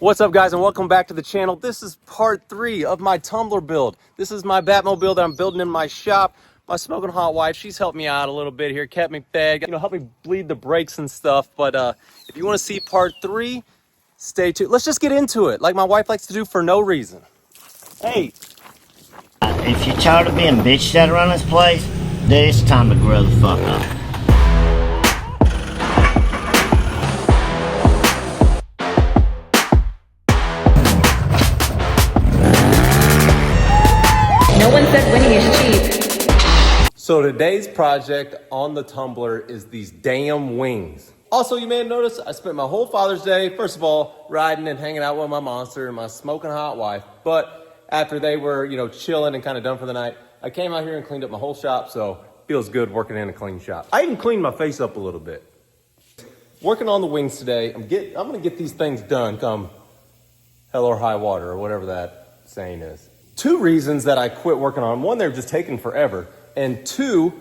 What's up, guys, and welcome back to the channel. This is part 3 of my tumbler build. This is my Batmobile that I'm building in my shop. My smoking hot wife, she's helped me out a little bit here, kept me fed, helped me bleed the brakes and stuff. But if you want to see part 3, stay tuned. Let's just get into it, like my wife likes to do for no reason. Hey. If you're tired of being bitched at around this place, then it's time to grow the fuck up. No one said winning is cheap. So today's project on the tumbler is these damn wings. Also, you may have noticed I spent my whole Father's Day, first of all, riding and hanging out with my monster and my smoking hot wife. But after they were, chilling and kind of done for the night, I came out here and cleaned up my whole shop, so feels good working in a clean shop. I even cleaned my face up a little bit. Working on the wings today, I'm gonna get these things done come hell or high water, or whatever that saying is. 2 reasons that I quit working on them. 1, they were just taking forever. And 2,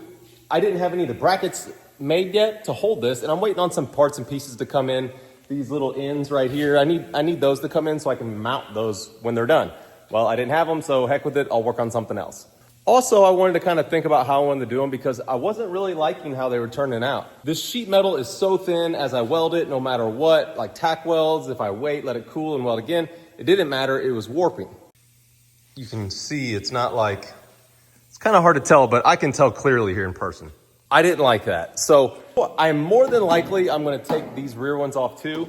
I didn't have any of the brackets made yet to hold this, and I'm waiting on some parts and pieces to come in. These little ends right here, I need those to come in so I can mount those when they're done. Well, I didn't have them, so heck with it, I'll work on something else. Also, I wanted to kind of think about how I wanted to do them because I wasn't really liking how they were turning out. This sheet metal is so thin as I weld it, no matter what, like tack welds, if I wait, let it cool and weld again, it didn't matter, it was warping. You can see it's not like, it's kind of hard to tell, but I can tell clearly here in person. I didn't like that. So I'm more than likely, I'm gonna take these rear ones off too.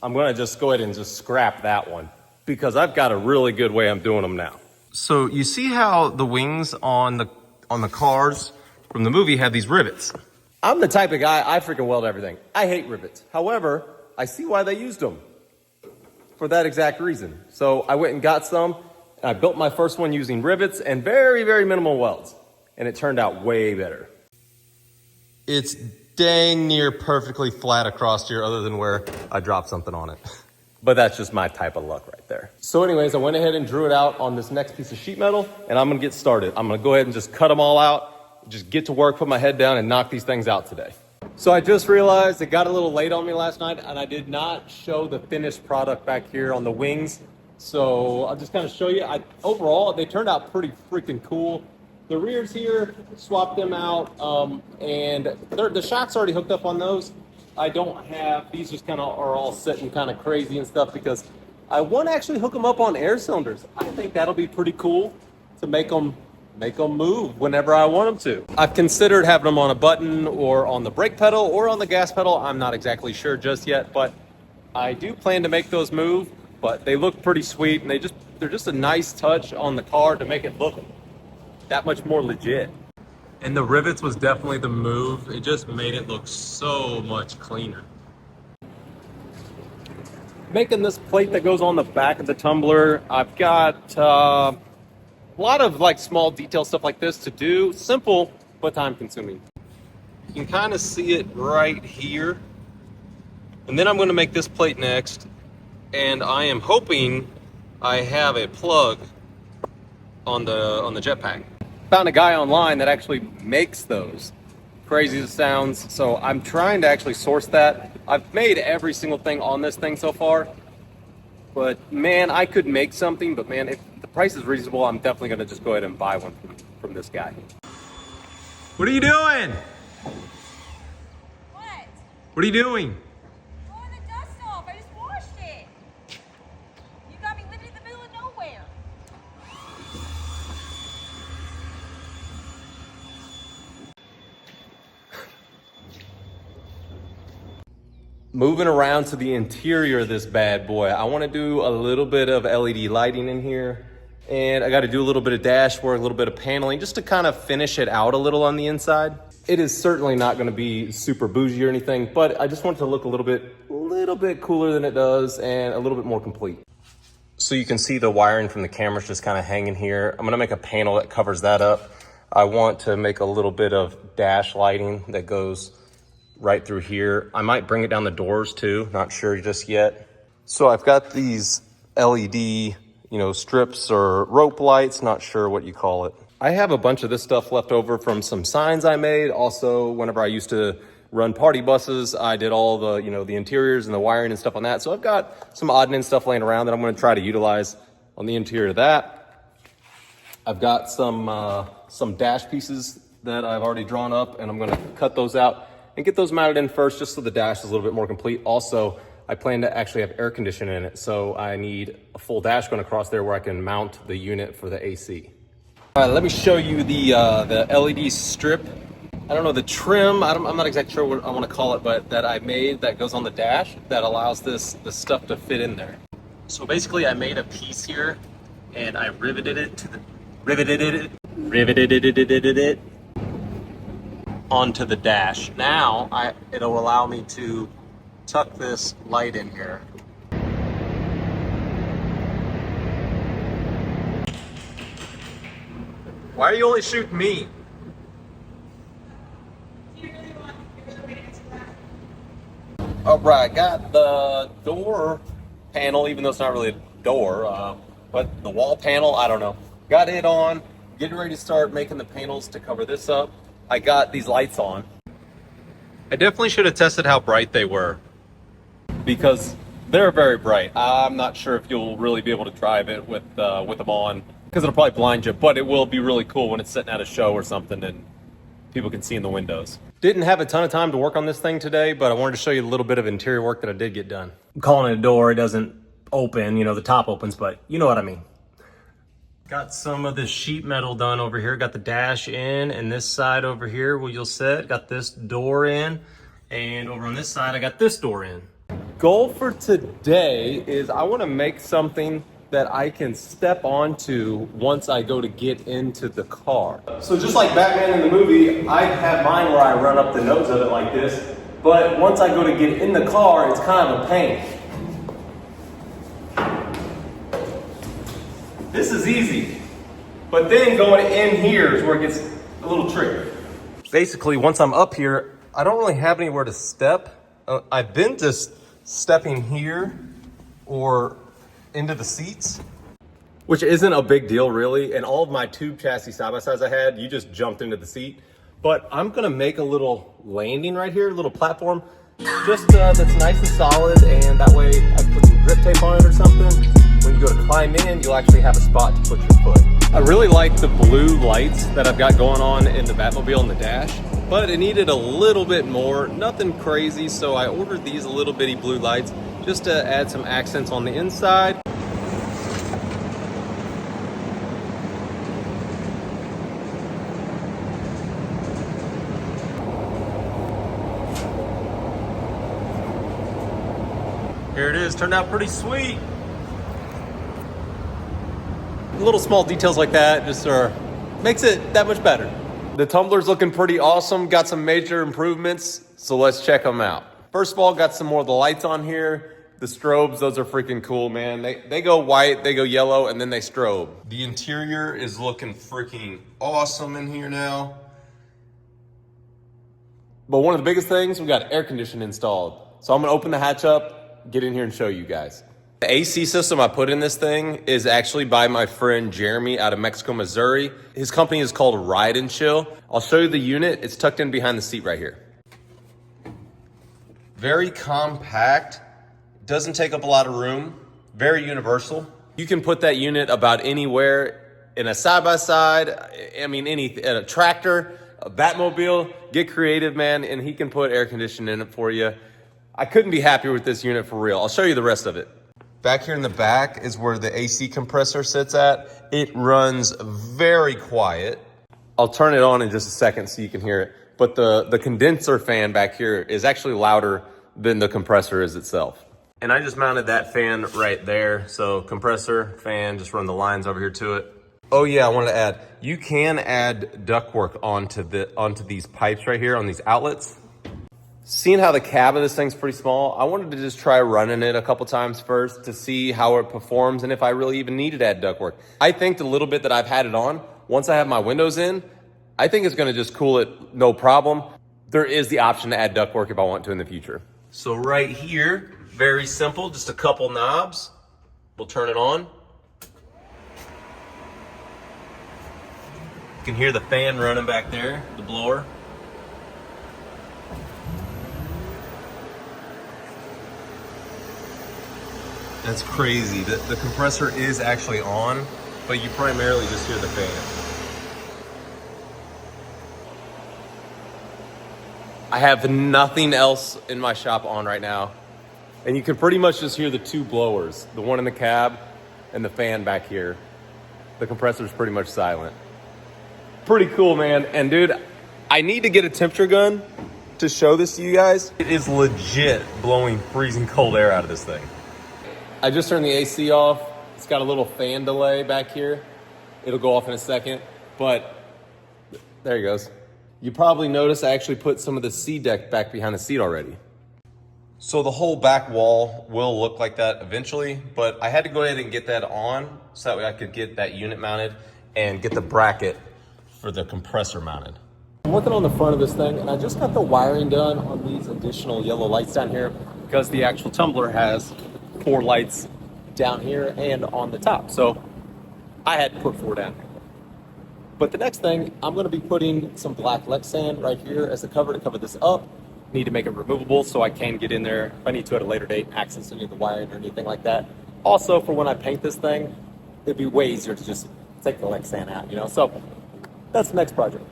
I'm gonna just go ahead and just scrap that one because I've got a really good way I'm doing them now. So you see how the wings on the cars from the movie have these rivets. I'm the type of guy, I freaking weld everything. I hate rivets. However, I see why they used them for that exact reason. So I went and got some. I built my first one using rivets and very, very minimal welds, and it turned out way better. It's dang near perfectly flat across here other than where I dropped something on it. But that's just my type of luck right there. So anyways, I went ahead and drew it out on this next piece of sheet metal, and I'm gonna get started. I'm gonna go ahead and just cut them all out, just get to work, put my head down, and knock these things out today. So I just realized it got a little late on me last night, and I did not show the finished product back here on the wings. So I'll just kind of show you. Overall, they turned out pretty freaking cool. The rears here, swapped them out, and the shock's already hooked up on those. I don't have, these just kind of are all sitting kind of crazy and stuff because I want to actually hook them up on air cylinders. I think that'll be pretty cool to make them move whenever I want them to. I've considered having them on a button or on the brake pedal or on the gas pedal. I'm not exactly sure just yet, but I do plan to make those move. But they look pretty sweet, and they're just a nice touch on the car to make it look that much more legit. And the rivets was definitely the move. It just made it look so much cleaner. Making this plate that goes on the back of the tumbler, I've got a lot of like small detail stuff like this to do. Simple, but time consuming. You can kind of see it right here. And then I'm gonna make this plate next. And I am hoping I have a plug on the jetpack. Found a guy online that actually makes those. Crazy as it sounds. So I'm trying to actually source that. I've made every single thing on this thing so far. But man, I could make something, but man, if the price is reasonable, I'm definitely gonna just go ahead and buy one from this guy. What are you doing? What? What are you doing? Blowing the dust off. I just washed it. You got me living in the middle of nowhere. Moving around to the interior of this bad boy, I want to do a little bit of LED lighting in here, and I got to do a little bit of dashboard, a little bit of paneling, just to kind of finish it out a little on the inside. It is certainly not going to be super bougie or anything, but I just want it to look a little bit cooler than it does and a little bit more complete. So you can see the wiring from the cameras just kind of hanging here. I'm going to make a panel that covers that up. I want to make a little bit of dash lighting that goes right through here. I might bring it down the doors too, not sure just yet. So I've got these LED, strips or rope lights, not sure what you call it. I have a bunch of this stuff left over from some signs I made. Also, whenever I used to run party buses. I did all the, the interiors and the wiring and stuff on that. So I've got some odd and end stuff laying around that I'm going to try to utilize on the interior of that. I've got some dash pieces that I've already drawn up, and I'm going to cut those out and get those mounted in first, just so the dash is a little bit more complete. Also, I plan to actually have air conditioning in it, so I need a full dash going across there where I can mount the unit for the AC. All right, let me show you the LED strip. I don't know, the trim, I'm not exactly sure what I want to call it, but that I made that goes on the dash that allows this stuff to fit in there. So basically I made a piece here and I riveted it onto the dash. Now it'll allow me to tuck this light in here. Why are you only shooting me? All right, got the door panel, even though it's not really a door, but the wall panel, I don't know. Got it on, getting ready to start making the panels to cover this up. I got these lights on. I definitely should have tested how bright they were, because they're very bright. I'm not sure if you'll really be able to drive it with them on, because it'll probably blind you, but it will be really cool when it's sitting at a show or something and people can see in the windows. Didn't have a ton of time to work on this thing today, but I wanted to show you a little bit of interior work that I did get done. I'm calling it a door. It doesn't open, the top opens, but you know what I mean. Got some of the sheet metal done over here. Got the dash in, and this side over here where you'll sit, got this door in, and over on this side I got this door in. Goal for today is I want to make something that I can step onto once I go to get into the car. So just like Batman in the movie, I have mine where I run up the nose of it like this, but once I go to get in the car, it's kind of a pain. This is easy, but then going in here is where it gets a little tricky. Basically, once I'm up here, I don't really have anywhere to step. I've been just stepping here or into the seats, which isn't a big deal really. And all of my tube chassis side-by-sides I had, you just jumped into the seat. But I'm gonna make a little landing right here, a little platform, just that's nice and solid, and that way I can put some grip tape on it or something. When you go to climb in, you'll actually have a spot to put your foot. I really like the blue lights that I've got going on in the Batmobile and the dash, but it needed a little bit more, nothing crazy, so I ordered these little bitty blue lights just to add some accents on the inside. Here it is, turned out pretty sweet. Little small details like that just makes it that much better. The tumbler's looking pretty awesome, got some major improvements, so let's check them out. First of all, got some more of the lights on here. The strobes, those are freaking cool, man. They go white, they go yellow, and then they strobe. The interior is looking freaking awesome in here now. But one of the biggest things, we got air conditioning installed. So I'm gonna open the hatch up, get in here and show you guys. The AC system I put in this thing is actually by my friend Jeremy out of Mexico, Missouri. His company is called Ride and Chill. I'll show you the unit. It's tucked in behind the seat right here. Very compact, doesn't take up a lot of room, very universal. You can put that unit about anywhere in a side-by-side, a tractor, a Batmobile, get creative, man, and he can put air conditioning in it for you. I couldn't be happier with this unit for real. I'll show you the rest of it. Back here in the back is where the AC compressor sits at. It runs very quiet. I'll turn it on in just a second so you can hear it. But the condenser fan back here is actually louder than the compressor is itself. And I just mounted that fan right there. So compressor, fan, just run the lines over here to it. Oh yeah, I wanted to add, you can add ductwork onto these pipes right here on these outlets. Seeing how the cab of this thing's pretty small, I wanted to just try running it a couple times first to see how it performs and if I really even needed to add ductwork. I think the little bit that I've had it on, once I have my windows in, I think it's gonna just cool it no problem. There is the option to add ductwork if I want to in the future. So right here, very simple, just a couple knobs. We'll turn it on. You can hear the fan running back there, the blower. That's crazy. The compressor is actually on, but you primarily just hear the fan. I have nothing else in my shop on right now. And you can pretty much just hear the two blowers, the one in the cab and the fan back here. The compressor's pretty much silent. Pretty cool, man. And dude, I need to get a temperature gun to show this to you guys. It is legit blowing freezing cold air out of this thing. I just turned the AC off. It's got a little fan delay back here. It'll go off in a second, but there he goes. You probably noticed I actually put some of the seat deck back behind the seat already. So the whole back wall will look like that eventually, but I had to go ahead and get that on so that way I could get that unit mounted and get the bracket for the compressor mounted. I'm working on the front of this thing, and I just got the wiring done on these additional yellow lights down here because the actual tumbler has 4 lights down here and on the top. So I had to put 4 down here. But the next thing, I'm gonna be putting some black Lexan right here as the cover to cover this up. Need to make it removable so I can get in there if I need to at a later date, access any of the wiring or anything like that. Also, for when I paint this thing, it'd be way easier to just take the Lexan out, you know? So that's the next project.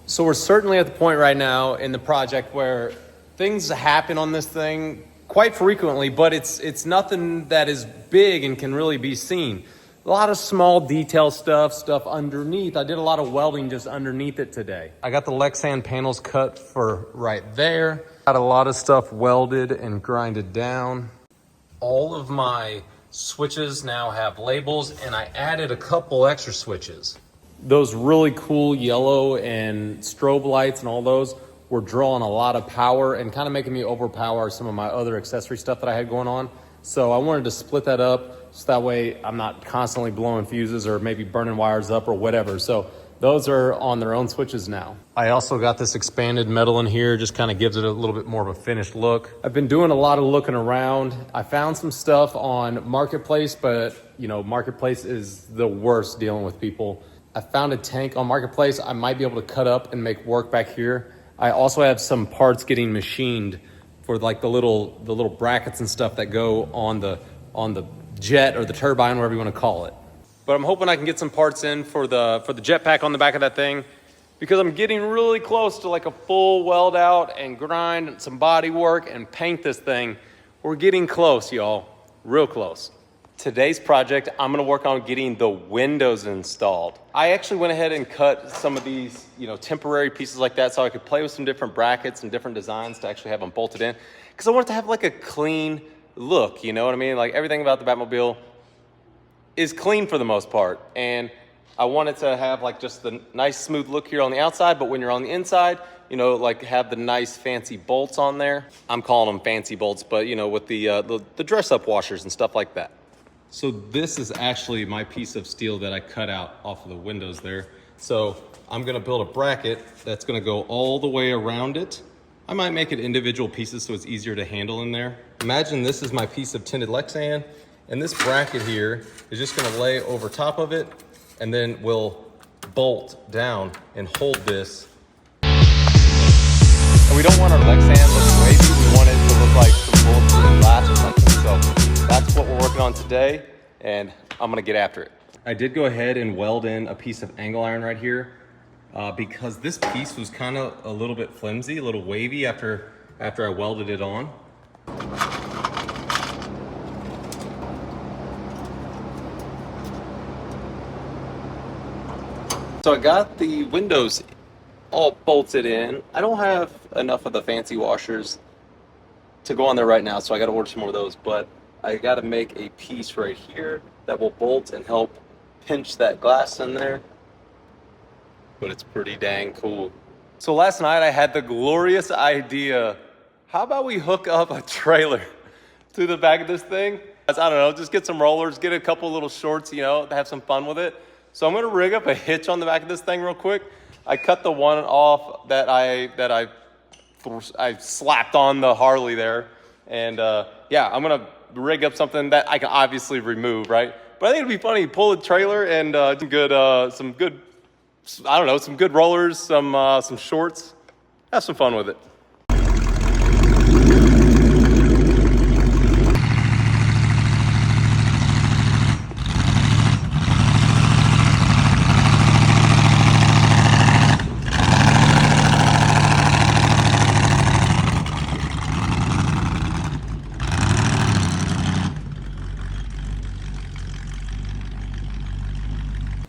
So we're certainly at the point right now in the project where things happen on this thing quite frequently, but it's nothing that is big and can really be seen. A lot of small detail stuff underneath. I did a lot of welding just underneath it today. I got the Lexan panels cut for right there. Got a lot of stuff welded and grinded down. All of my switches now have labels, and I added a couple extra switches. Those really cool yellow and strobe lights and all those were drawing a lot of power and kind of making me overpower some of my other accessory stuff that I had going on. So I wanted to split that up so that way I'm not constantly blowing fuses or maybe burning wires up or whatever. So those are on their own switches now. I also got this expanded metal in here, just kind of gives it a little bit more of a finished look. I've been doing a lot of looking around. I found some stuff on Marketplace, but you know, Marketplace is the worst dealing with people. I found a tank on Marketplace I might be able to cut up and make work back here. I also have some parts getting machined for like the little brackets and stuff that go on the jet or the turbine, whatever you want to call it. But I'm hoping I can get some parts in for the jetpack on the back of that thing, because I'm getting really close to like a full weld out and grind, some body work and paint this thing. We're getting close, y'all, real close. Today's project, I'm gonna work on getting the windows installed. I actually went ahead and cut some of these, you know, temporary pieces like that so I could play with some different brackets and different designs to actually have them bolted in, because I wanted to have like a clean look, you know what I mean? Like everything about the Batmobile is clean for the most part. And I wanted to have like just the nice smooth look here on the outside, but when you're on the inside, you know, like have the nice fancy bolts on there. I'm calling them fancy bolts, but you know, with the dress up washers and stuff like that. So this is actually my piece of steel that I cut out off of the windows there. So I'm gonna build a bracket that's gonna go all the way around it. I might make it individual pieces so it's easier to handle in there. Imagine this is my piece of tinted Lexan, and this bracket here is just gonna lay over top of it, and then we'll bolt down and hold this. And we don't want our Lexan looking wavy, we want it to look like some bulletproof glass or something. So that's what we're working on today, and I'm gonna get after it. I did go ahead and weld in a piece of angle iron right here because this piece was kind of a little bit flimsy, a little wavy after I welded it on. So I got the windows all bolted in. I don't have enough of the fancy washers to go on there right now, so I got to order some more of those, but I got to make a piece right here that will bolt and help pinch that glass in there. But it's pretty dang cool. So last night I had the glorious idea, how about we hook up a trailer to the back of this thing? I don't know, just get some rollers, get a couple little shorts, you know, to have some fun with it. So I'm gonna rig up a hitch on the back of this thing real quick. I cut the one off that I slapped on the Harley there. And yeah, I'm gonna rig up something that I can obviously remove, right? But I think it'd be funny, pull a trailer and some good rollers, some shorts. Have some fun with it.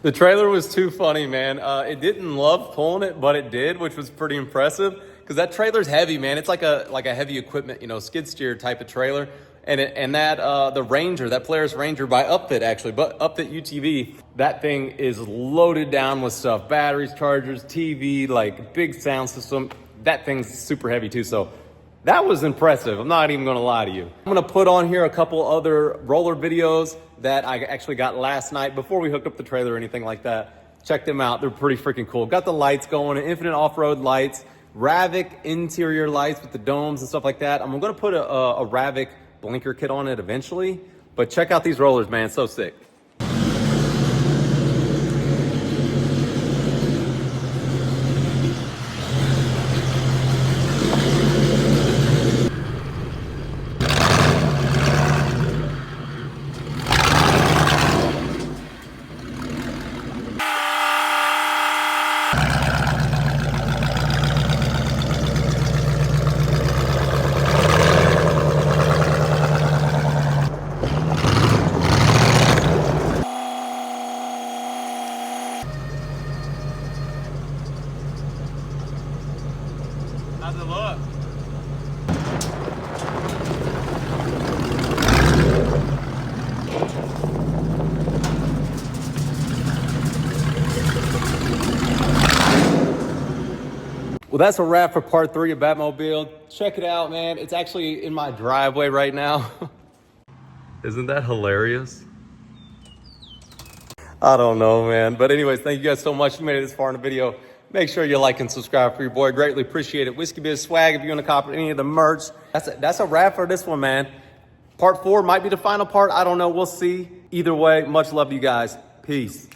The trailer was too funny, man. It didn't love pulling it, but it did, which was pretty impressive. Because that trailer's heavy, man. It's like a heavy equipment, you know, skid steer type of trailer. And that the Ranger, that Polaris Ranger by Upfit actually, but Upfit UTV, that thing is loaded down with stuff: batteries, chargers, TV, like big sound system. That thing's super heavy too. So that was impressive. I'm not even gonna lie to you. I'm gonna put on here a couple other roller videos that I actually got last night before we hooked up the trailer or anything like that. Check them out. They're pretty freaking cool. Got the lights going, infinite off-road lights, Ravic interior lights with the domes and stuff like that. I'm gonna put a Ravic blinker kit on it eventually, but check out these rollers, man. So sick. How's it look? Well, that's a wrap for part 3 of Batmobile. Check it out, man. It's actually in my driveway right now. Isn't that hilarious? I don't know, man. But anyways, thank you guys so much. If you made it this far in the video, make sure you like and subscribe for your boy. Greatly appreciate it. Whiskey Biz swag if you want to copy any of the merch. That's a wrap for this one, man. Part 4 might be the final part. I don't know. We'll see. Either way, much love to you guys. Peace.